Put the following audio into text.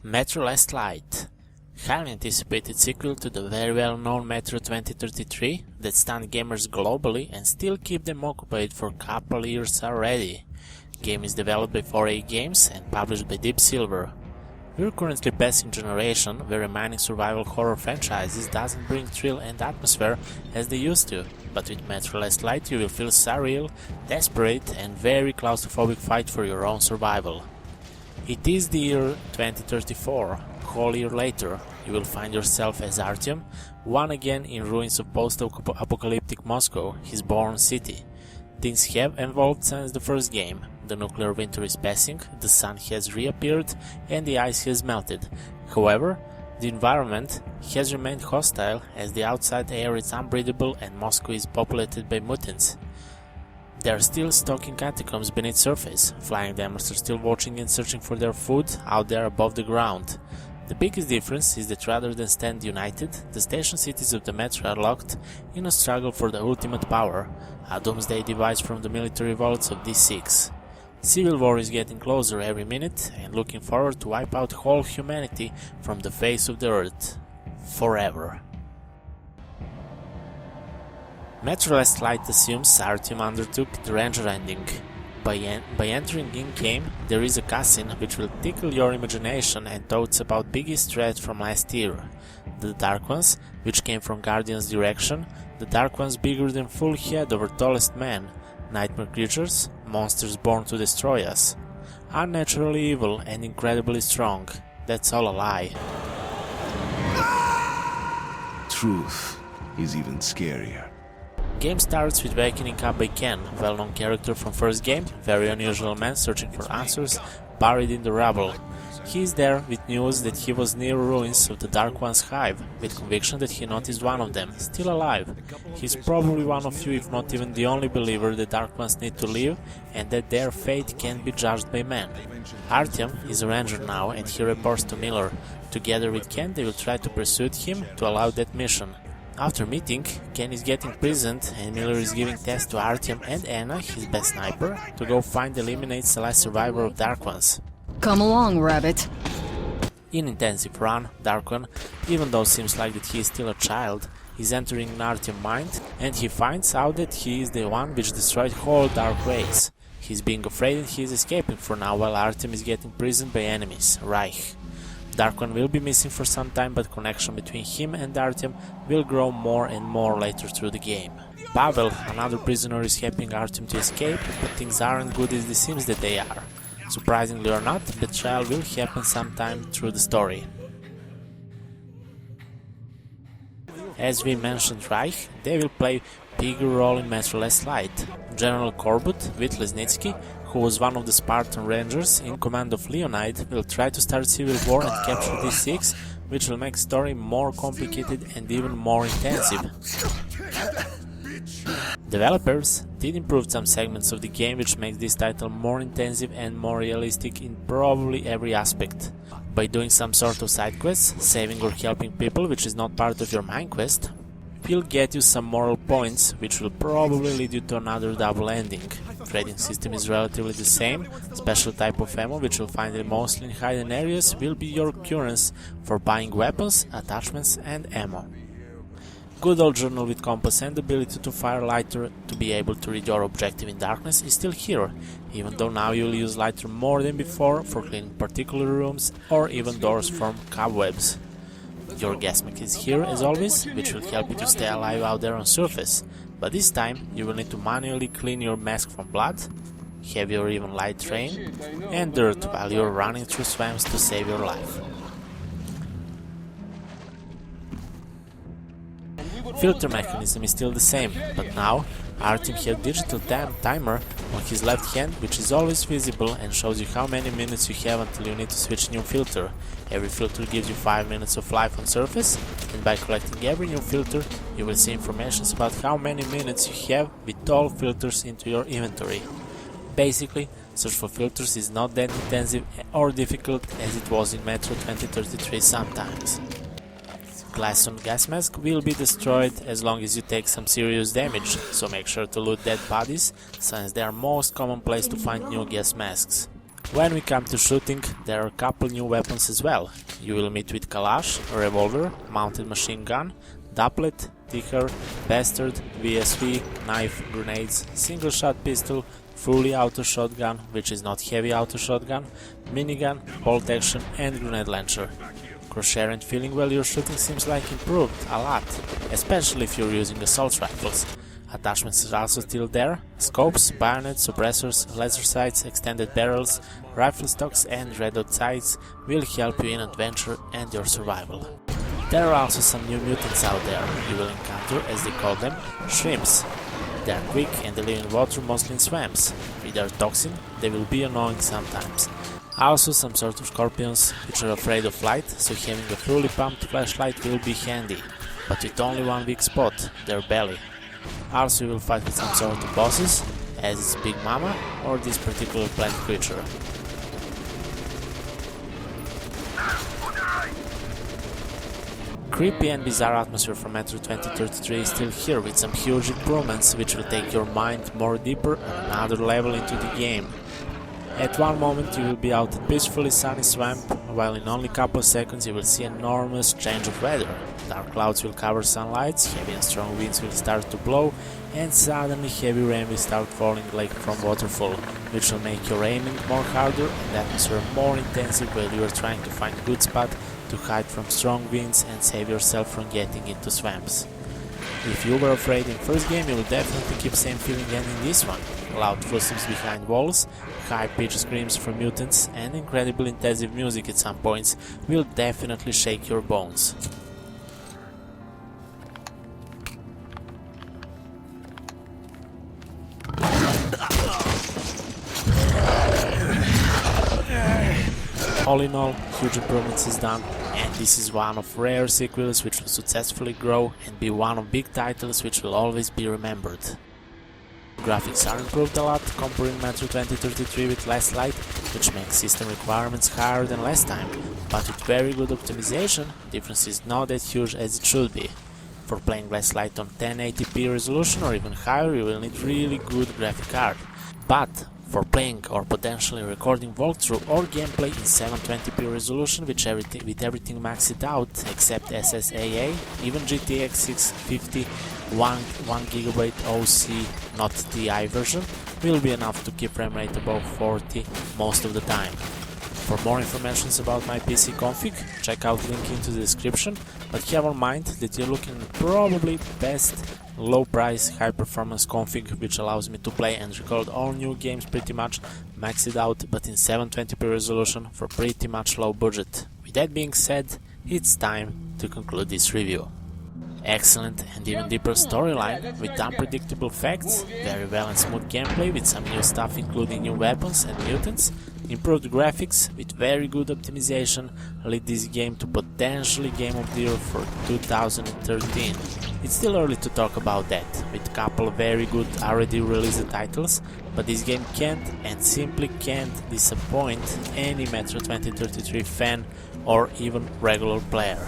Metro Last Light, highly anticipated sequel to the very well-known Metro 2033 that stunned gamers globally and still keep them occupied for a couple years already. Game is developed by 4A Games and published by Deep Silver. We're currently passing generation where remaining survival horror franchises doesn't bring thrill and atmosphere as they used to, but with Metro Last Light you will feel surreal, desperate and very claustrophobic fight for your own survival. It is the year 2034. A whole year later, you will find yourself as Artyom, one again in ruins of post-apocalyptic Moscow, his born city. Things have evolved since the first game. The nuclear winter is passing, the sun has reappeared, and the ice has melted. However, the environment has remained hostile as the outside air is unbreathable and Moscow is populated by mutants. They are still stalking catacombs beneath surface, flying demons are still watching and searching for their food out there above the ground. The biggest difference is that rather than stand united, the station cities of the Metro are locked in a struggle for the ultimate power, a doomsday device from the military vaults of D6. Civil war is getting closer every minute and looking forward to wipe out whole humanity from the face of the earth. Forever. Metro Last Light assumes Artyom undertook the Ranger ending. By entering in-game, there is a cutscene which will tickle your imagination and thoughts about biggest threat from last year. The Dark Ones, which came from Guardian's direction, the Dark Ones bigger than full head over tallest man, nightmare creatures, monsters born to destroy us. Unnaturally evil and incredibly strong. That's all a lie. Truth is even scarier. Game starts with waking up by Ken, well-known character from first game, very unusual man searching for answers, buried in the rubble. He is there with news that he was near ruins of the Dark One's hive, with conviction that he noticed one of them, still alive. He is probably one of you, if not even the only believer that Dark Ones need to live and that their fate can't be judged by man. Artyom is a ranger now and he reports to Miller. Together with Ken they will try to pursue him to allow that mission. After meeting, Ken is getting imprisoned and Miller is giving tasks to Artyom and Anna, his best sniper, to go find and eliminate the last survivor of Dark Ones. Come along, Rabbit. In intensive run, Dark One, even though seems like that he is still a child, is entering Artyom's mind and he finds out that he is the one which destroyed whole Dark Race. He is being afraid and he is escaping for now while Artyom is getting imprisoned by enemies, Reich. Dark One will be missing for some time, but connection between him and Artyom will grow more and more later through the game. Pavel, another prisoner, is helping Artyom to escape, but things aren't good as it seems that they are. Surprisingly or not, the trial will happen sometime through the story. As we mentioned Reich, they will play a bigger role in Metro Last Light. General Korbut, Vitlesnitsky, who was one of the Spartan Rangers in command of Leonid, will try to start civil war and capture D6, which will make story more complicated and even more intensive. Developers did improve some segments of the game which makes this title more intensive and more realistic in probably every aspect. By doing some sort of side quests, saving or helping people which is not part of your main quest, will get you some moral points which will probably lead you to another double ending. Trading system is relatively the same, special type of ammo which you'll find mostly in hidden areas will be your currency for buying weapons, attachments and ammo. Good old journal with compass and ability to fire lighter to be able to read your objective in darkness is still here, even though now you'll use lighter more than before for cleaning particular rooms or even doors from cobwebs. Your gas mask is here as always, which will help you to stay alive out there on surface, but this time you will need to manually clean your mask from blood, heavy or even light rain, and dirt while you're running through swamps to save your life. Filter mechanism is still the same, but now Artyom has digital timer on his left hand which is always visible and shows you how many minutes you have until you need to switch new filter. Every filter gives you 5 minutes of life on surface, and by collecting every new filter you will see information about how many minutes you have with all filters into your inventory. Basically, search for filters is not that intensive or difficult as it was in Metro 2033 sometimes. Glass on gas mask will be destroyed as long as you take some serious damage, so make sure to loot dead bodies, since they are most common place to find new gas masks. When we come to shooting, there are a couple new weapons as well. You will meet with Kalash, a revolver, mounted machine gun, doublet, ticker, bastard, VSV, knife, grenades, single shot pistol, fully auto shotgun, which is not heavy auto shotgun, minigun, bolt action and grenade launcher. Crosshair and feeling while you're shooting seems like improved a lot, especially if you're using assault rifles. Attachments are also still there: scopes, bayonets, suppressors, laser sights, extended barrels, rifle stocks and red dot sights will help you in adventure and your survival. There are also some new mutants out there. You will encounter, as they call them, shrimps. They are quick and they live in water, mostly in swamps. With their toxin, they will be annoying sometimes. Also some sort of scorpions, which are afraid of light, so having a fully pumped flashlight will be handy, but with only one weak spot, their belly. Also you will fight with some sort of bosses, as it's Big Mama or this particular plant creature. Creepy and bizarre atmosphere from Metro 2033 is still here, with some huge improvements which will take your mind more deeper on another level into the game. At one moment you will be out in peacefully sunny swamp, while in only couple of seconds you will see an enormous change of weather. Dark clouds will cover sunlight, heavy and strong winds will start to blow, and suddenly heavy rain will start falling like from waterfall, which will make your aiming more harder and the atmosphere more intensive while you are trying to find a good spot to hide from strong winds and save yourself from getting into swamps. If you were afraid in first game, you will definitely keep same feeling again in this one. Loud footsteps behind walls, high-pitched screams from mutants and incredibly intensive music at some points will definitely shake your bones. All in all, huge improvements is done, and this is one of rare sequels which will successfully grow and be one of big titles which will always be remembered. Graphics are improved a lot, comparing Metro 2033 with less light, which makes system requirements higher than last time, but with very good optimization, the difference is not that huge as it should be. For playing less light on 1080p resolution or even higher, you will need really good graphic card. But for playing or potentially recording walkthrough or gameplay in 720p resolution with everything maxed out except SSAA, even GTX 650 1GB OC not TI version will be enough to keep frame rate above 40 most of the time. For more information about my PC config, check out link into the description, but have in mind that you're looking at probably best low price high performance config which allows me to play and record all new games pretty much maxed out but in 720p resolution for pretty much low budget. With that being said, it's time to conclude this review. Excellent and even deeper storyline with unpredictable facts, very well and smooth gameplay with some new stuff including new weapons and mutants, improved graphics with very good optimization lead this game to potentially Game of the Year for 2013. It's still early to talk about that, with a couple of very good already released titles, but this game can't and simply can't disappoint any Metro 2033 fan or even regular player.